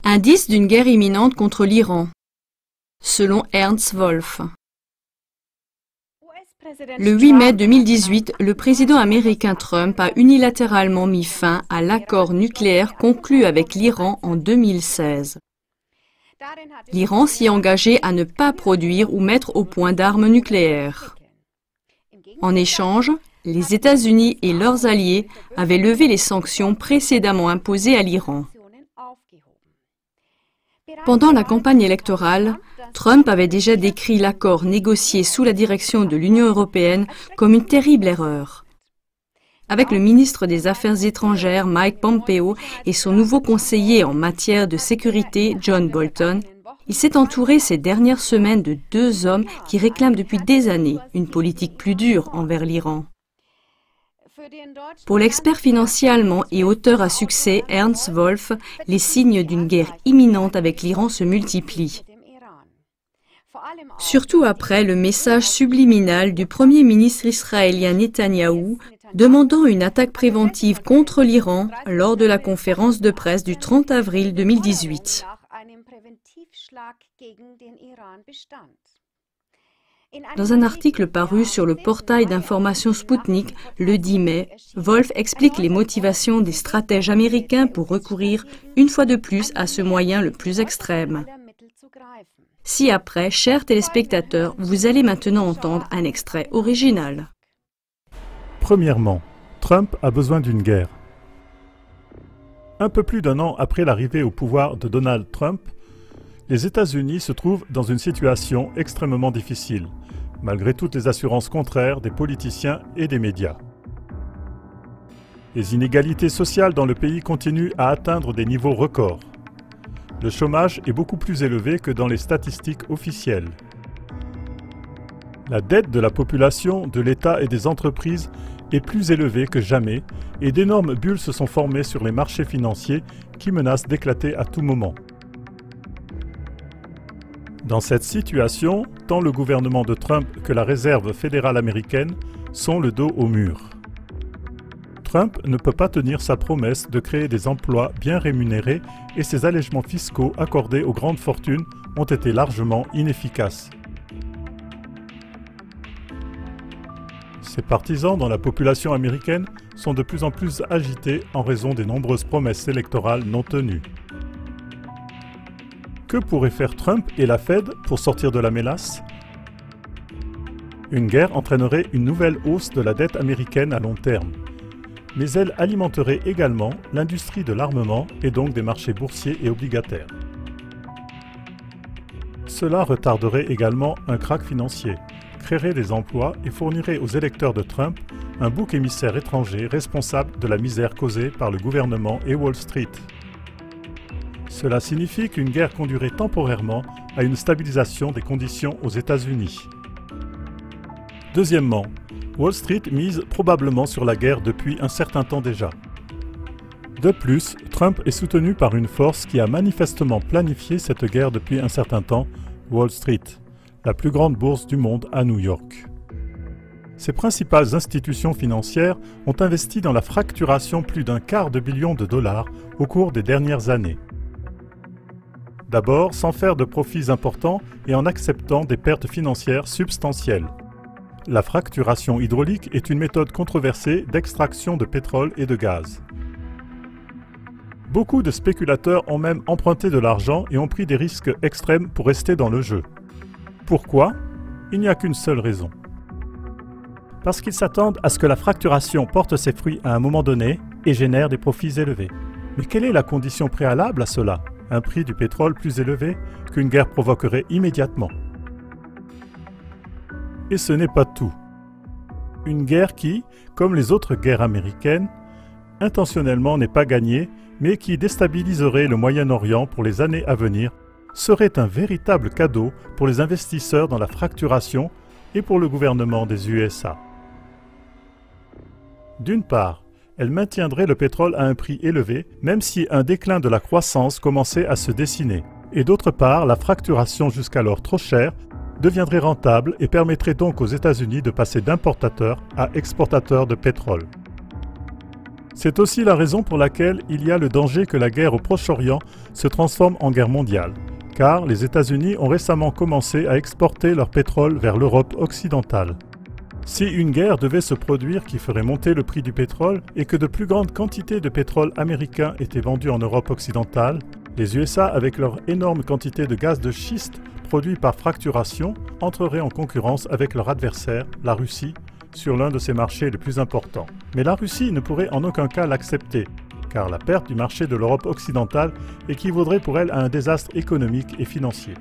Indice d'une guerre imminente contre l'Iran, selon Ernst Wolf. Le 8 mai 2018, le président américain Trump a unilatéralement mis fin à l'accord nucléaire conclu avec l'Iran en 2016. L'Iran s'y est engagé à ne pas produire ou mettre au point d'armes nucléaires. En échange, les États-Unis et leurs alliés avaient levé les sanctions précédemment imposées à l'Iran. Pendant la campagne électorale, Trump avait déjà décrit l'accord négocié sous la direction de l'Union européenne comme une terrible erreur. Avec le ministre des Affaires étrangères Mike Pompeo et son nouveau conseiller en matière de sécurité John Bolton, il s'est entouré ces dernières semaines de deux hommes qui réclament depuis des années une politique plus dure envers l'Iran. Pour l'expert financier allemand et auteur à succès Ernst Wolf, les signes d'une guerre imminente avec l'Iran se multiplient. Surtout après le message subliminal du Premier ministre israélien Netanyahou demandant une attaque préventive contre l'Iran lors de la conférence de presse du 30 avril 2018. Dans un article paru sur le portail d'information Sputnik le 10 mai, Wolf explique les motivations des stratèges américains pour recourir une fois de plus à ce moyen le plus extrême. Ci-après, chers téléspectateurs, vous allez maintenant entendre un extrait original. Premièrement, Trump a besoin d'une guerre. Un peu plus d'un an après l'arrivée au pouvoir de Donald Trump, les États-Unis se trouvent dans une situation extrêmement difficile, malgré toutes les assurances contraires des politiciens et des médias. Les inégalités sociales dans le pays continuent à atteindre des niveaux records. Le chômage est beaucoup plus élevé que dans les statistiques officielles. La dette de la population, de l'État et des entreprises est plus élevée que jamais et d'énormes bulles se sont formées sur les marchés financiers qui menacent d'éclater à tout moment. Dans cette situation, tant le gouvernement de Trump que la Réserve fédérale américaine sont le dos au mur. Trump ne peut pas tenir sa promesse de créer des emplois bien rémunérés et ses allègements fiscaux accordés aux grandes fortunes ont été largement inefficaces. Ses partisans dans la population américaine sont de plus en plus agités en raison des nombreuses promesses électorales non tenues. Que pourraient faire Trump et la Fed pour sortir de la mélasse? Une guerre entraînerait une nouvelle hausse de la dette américaine à long terme. Mais elle alimenterait également l'industrie de l'armement et donc des marchés boursiers et obligataires. Cela retarderait également un krach financier, créerait des emplois et fournirait aux électeurs de Trump un bouc émissaire étranger responsable de la misère causée par le gouvernement et Wall Street. Cela signifie qu'une guerre conduirait temporairement à une stabilisation des conditions aux États-Unis. Deuxièmement, Wall Street mise probablement sur la guerre depuis un certain temps déjà. De plus, Trump est soutenu par une force qui a manifestement planifié cette guerre depuis un certain temps, Wall Street, la plus grande bourse du monde à New York. Ses principales institutions financières ont investi dans la fracturation plus d'1/4 billion de dollars au cours des dernières années. D'abord, sans faire de profits importants et en acceptant des pertes financières substantielles. La fracturation hydraulique est une méthode controversée d'extraction de pétrole et de gaz. Beaucoup de spéculateurs ont même emprunté de l'argent et ont pris des risques extrêmes pour rester dans le jeu. Pourquoi? Il n'y a qu'une seule raison. Parce qu'ils s'attendent à ce que la fracturation porte ses fruits à un moment donné et génère des profits élevés. Mais quelle est la condition préalable à cela? Un prix du pétrole plus élevé qu'une guerre provoquerait immédiatement. Et ce n'est pas tout. Une guerre qui, comme les autres guerres américaines, intentionnellement n'est pas gagnée, mais qui déstabiliserait le Moyen-Orient pour les années à venir, serait un véritable cadeau pour les investisseurs dans la fracturation et pour le gouvernement des USA. D'une part, elle maintiendrait le pétrole à un prix élevé, même si un déclin de la croissance commençait à se dessiner. Et d'autre part, la fracturation jusqu'alors trop chère deviendrait rentable et permettrait donc aux États-Unis de passer d'importateurs à exportateurs de pétrole. C'est aussi la raison pour laquelle il y a le danger que la guerre au Proche-Orient se transforme en guerre mondiale, car les États-Unis ont récemment commencé à exporter leur pétrole vers l'Europe occidentale. Si une guerre devait se produire qui ferait monter le prix du pétrole et que de plus grandes quantités de pétrole américain étaient vendues en Europe occidentale, les USA, avec leur énorme quantité de gaz de schiste produit par fracturation, entreraient en concurrence avec leur adversaire, la Russie, sur l'un de ses marchés les plus importants. Mais la Russie ne pourrait en aucun cas l'accepter, car la perte du marché de l'Europe occidentale équivaudrait pour elle à un désastre économique et financier.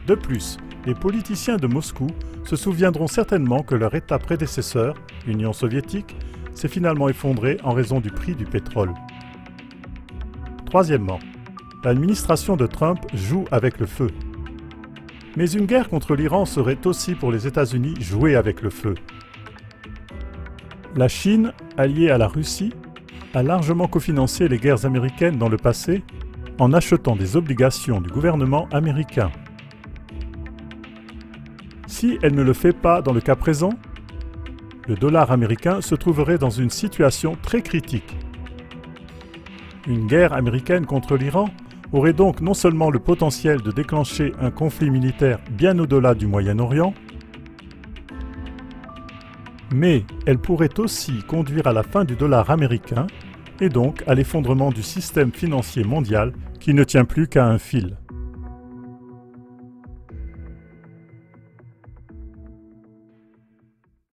De plus, les politiciens de Moscou se souviendront certainement que leur État prédécesseur, l'Union soviétique, s'est finalement effondré en raison du prix du pétrole. Troisièmement, l'administration de Trump joue avec le feu. Mais une guerre contre l'Iran serait aussi pour les États-Unis jouer avec le feu. La Chine, alliée à la Russie, a largement cofinancé les guerres américaines dans le passé en achetant des obligations du gouvernement américain. Si elle ne le fait pas dans le cas présent, le dollar américain se trouverait dans une situation très critique. Une guerre américaine contre l'Iran aurait donc non seulement le potentiel de déclencher un conflit militaire bien au-delà du Moyen-Orient, mais elle pourrait aussi conduire à la fin du dollar américain et donc à l'effondrement du système financier mondial qui ne tient plus qu'à un fil.